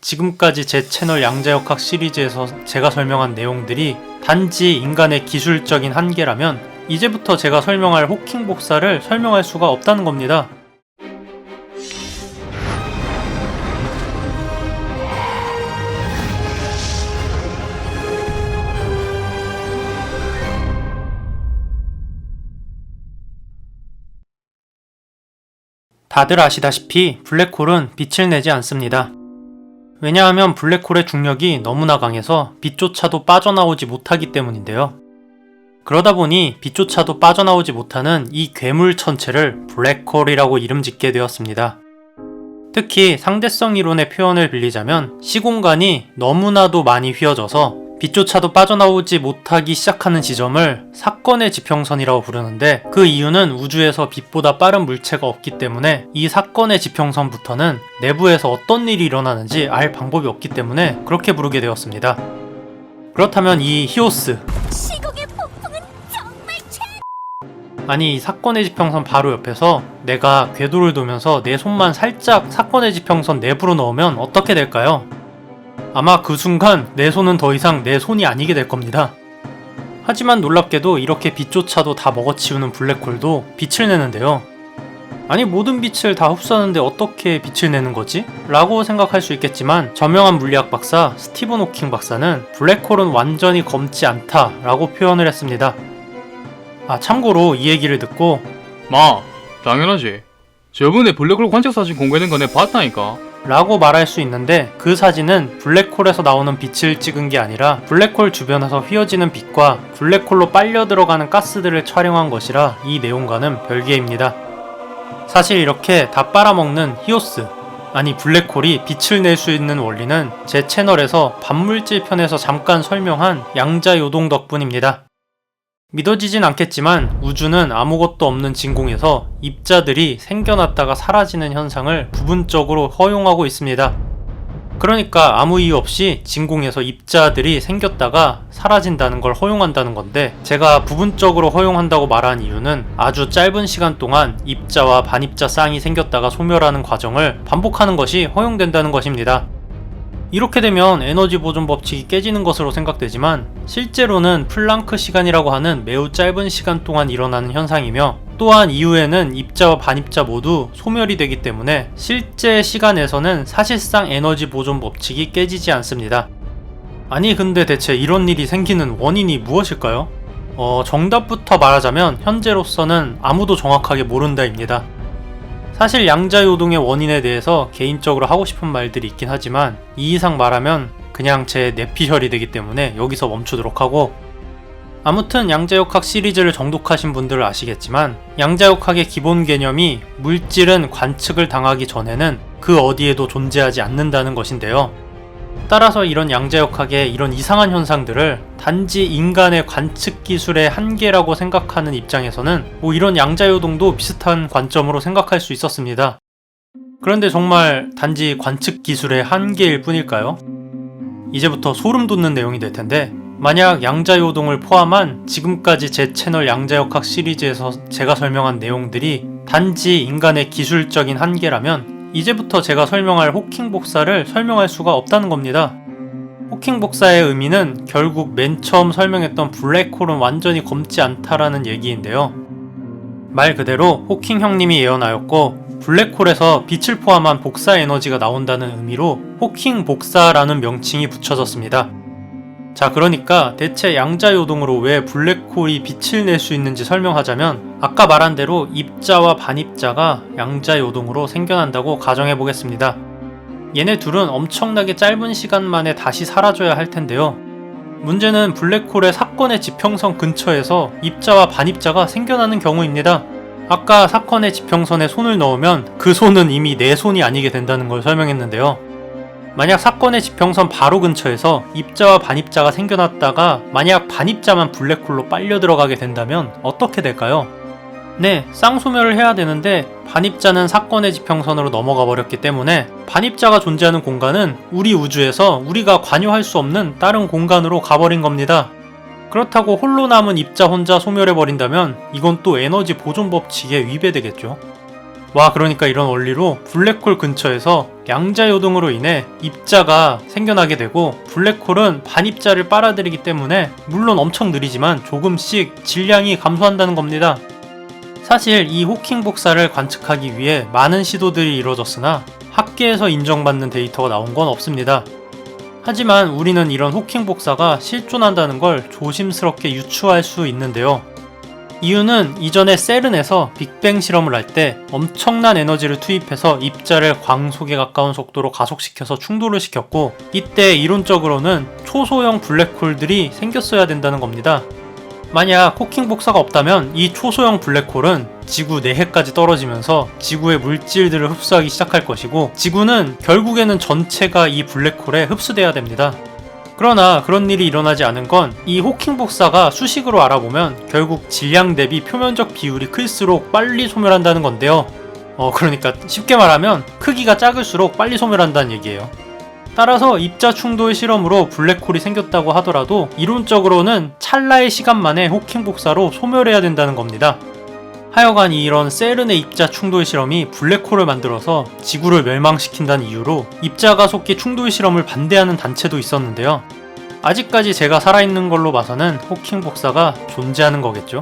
지금까지 제 채널 양자역학 시리즈에서 제가 설명한 내용들이 단지 인간의 기술적인 한계라면 이제부터 제가 설명할 호킹 복사를 설명할 수가 없다는 겁니다. 다들 아시다시피 블랙홀은 빛을 내지 않습니다. 왜냐하면 블랙홀의 중력이 너무나 강해서 빛조차도 빠져나오지 못하기 때문인데요. 그러다 보니 빛조차도 빠져나오지 못하는 이 괴물 천체를 블랙홀이라고 이름 짓게 되었습니다. 특히 상대성 이론의 표현을 빌리자면 시공간이 너무나도 많이 휘어져서 빛조차도 빠져나오지 못하기 시작하는 지점을 사건의 지평선이라고 부르는데, 그 이유는 우주에서 빛보다 빠른 물체가 없기 때문에 이 사건의 지평선부터는 내부에서 어떤 일이 일어나는지 알 방법이 없기 때문에 그렇게 부르게 되었습니다. 그렇다면 이 히오스, 시공의 폭풍은 정말 아니 이 사건의 지평선 바로 옆에서 내가 궤도를 돌면서 내 손만 살짝 사건의 지평선 내부로 넣으면 어떻게 될까요? 아마 그 순간 내 손은 더 이상 내 손이 아니게 될 겁니다. 하지만 놀랍게도 이렇게 빛조차도 다 먹어치우는 블랙홀도 빛을 내는데요. 아니 모든 빛을 다 흡수하는데 어떻게 빛을 내는 거지? 라고 생각할 수 있겠지만 저명한 물리학 박사 스티븐 호킹 박사는 블랙홀은 완전히 검지 않다 라고 표현을 했습니다. 참고로 이 얘기를 듣고 당연하지. 저번에 블랙홀 관측 사진 공개된 거 내 봤다니까. 라고 말할 수 있는데, 그 사진은 블랙홀에서 나오는 빛을 찍은 게 아니라 블랙홀 주변에서 휘어지는 빛과 블랙홀로 빨려 들어가는 가스들을 촬영한 것이라 이 내용과는 별개입니다. 사실 이렇게 다 빨아먹는 히오스, 아니 블랙홀이 빛을 낼 수 있는 원리는 제 채널에서 반물질 편에서 잠깐 설명한 양자요동 덕분입니다. 믿어지진 않겠지만 우주는 아무것도 없는 진공에서 입자들이 생겨났다가 사라지는 현상을 부분적으로 허용하고 있습니다. 그러니까 아무 이유 없이 진공에서 입자들이 생겼다가 사라진다는 걸 허용한다는 건데, 제가 부분적으로 허용한다고 말한 이유는 아주 짧은 시간 동안 입자와 반입자 쌍이 생겼다가 소멸하는 과정을 반복하는 것이 허용된다는 것입니다. 이렇게 되면 에너지 보존 법칙이 깨지는 것으로 생각되지만 실제로는 플랑크 시간이라고 하는 매우 짧은 시간 동안 일어나는 현상이며, 또한 이후에는 입자와 반입자 모두 소멸이 되기 때문에 실제 시간에서는 사실상 에너지 보존 법칙이 깨지지 않습니다. 아니 근데 대체 이런 일이 생기는 원인이 무엇일까요? 정답부터 말하자면 현재로서는 아무도 정확하게 모른다입니다. 사실 양자요동의 원인에 대해서 개인적으로 하고 싶은 말들이 있긴 하지만 이 이상 말하면 그냥 제 내피셜이 되기 때문에 여기서 멈추도록 하고, 아무튼 양자역학 시리즈를 정독하신 분들은 아시겠지만 양자역학의 기본 개념이 물질은 관측을 당하기 전에는 그 어디에도 존재하지 않는다는 것인데요. 따라서 이런 양자역학의 이런 이상한 현상들을 단지 인간의 관측 기술의 한계라고 생각하는 입장에서는 이런 양자요동도 비슷한 관점으로 생각할 수 있었습니다. 그런데 정말 단지 관측 기술의 한계일 뿐일까요? 이제부터 소름 돋는 내용이 될 텐데, 만약 양자요동을 포함한 지금까지 제 채널 양자역학 시리즈에서 제가 설명한 내용들이 단지 인간의 기술적인 한계라면 이제부터 제가 설명할 호킹 복사를 설명할 수가 없다는 겁니다. 호킹 복사의 의미는 결국 맨 처음 설명했던 블랙홀은 완전히 검지 않다라는 얘기인데요. 말 그대로 호킹 형님이 예언하였고, 블랙홀에서 빛을 포함한 복사 에너지가 나온다는 의미로 호킹 복사라는 명칭이 붙여졌습니다. 자, 그러니까 대체 양자요동으로 왜 블랙홀이 빛을 낼 수 있는지 설명하자면, 아까 말한 대로 입자와 반입자가 양자요동으로 생겨난다고 가정해보겠습니다. 얘네 둘은 엄청나게 짧은 시간 만에 다시 사라져야 할 텐데요. 문제는 블랙홀의 사건의 지평선 근처에서 입자와 반입자가 생겨나는 경우입니다. 아까 사건의 지평선에 손을 넣으면 그 손은 이미 내 손이 아니게 된다는 걸 설명했는데요. 만약 사건의 지평선 바로 근처에서 입자와 반입자가 생겨났다가 만약 반입자만 블랙홀로 빨려 들어가게 된다면 어떻게 될까요? 네, 쌍소멸을 해야 되는데 반입자는 사건의 지평선으로 넘어가 버렸기 때문에 반입자가 존재하는 공간은 우리 우주에서 우리가 관여할 수 없는 다른 공간으로 가버린 겁니다. 그렇다고 홀로 남은 입자 혼자 소멸해버린다면 이건 또 에너지 보존 법칙에 위배되겠죠. 와, 그러니까 이런 원리로 블랙홀 근처에서 양자요동으로 인해 입자가 생겨나게 되고 블랙홀은 반입자를 빨아들이기 때문에 물론 엄청 느리지만 조금씩 질량이 감소한다는 겁니다. 사실 이 호킹 복사를 관측하기 위해 많은 시도들이 이루어졌으나 학계에서 인정받는 데이터가 나온 건 없습니다. 하지만 우리는 이런 호킹 복사가 실존한다는 걸 조심스럽게 유추할 수 있는데요. 이유는 이전에 셀른에서 빅뱅 실험을 할 때 엄청난 에너지를 투입해서 입자를 광속에 가까운 속도로 가속시켜서 충돌을 시켰고, 이때 이론적으로는 초소형 블랙홀들이 생겼어야 된다는 겁니다. 만약 호킹 복사가 없다면 이 초소형 블랙홀은 지구 내해까지 떨어지면서 지구의 물질들을 흡수하기 시작할 것이고, 지구는 결국에는 전체가 이 블랙홀에 흡수돼야 됩니다. 그러나 그런 일이 일어나지 않은 건 이 호킹 복사가 수식으로 알아보면 결국 질량 대비 표면적 비율이 클수록 빨리 소멸한다는 건데요. 그러니까 쉽게 말하면 크기가 작을수록 빨리 소멸한다는 얘기예요. 따라서 입자 충돌 실험으로 블랙홀이 생겼다고 하더라도 이론적으로는 찰나의 시간 만에 호킹 복사로 소멸해야 된다는 겁니다. 하여간 이런 셀른의 입자 충돌 실험이 블랙홀을 만들어서 지구를 멸망시킨다는 이유로 입자 가속기 충돌 실험을 반대하는 단체도 있었는데요. 아직까지 제가 살아있는 걸로 봐서는 호킹 복사가 존재하는 거겠죠.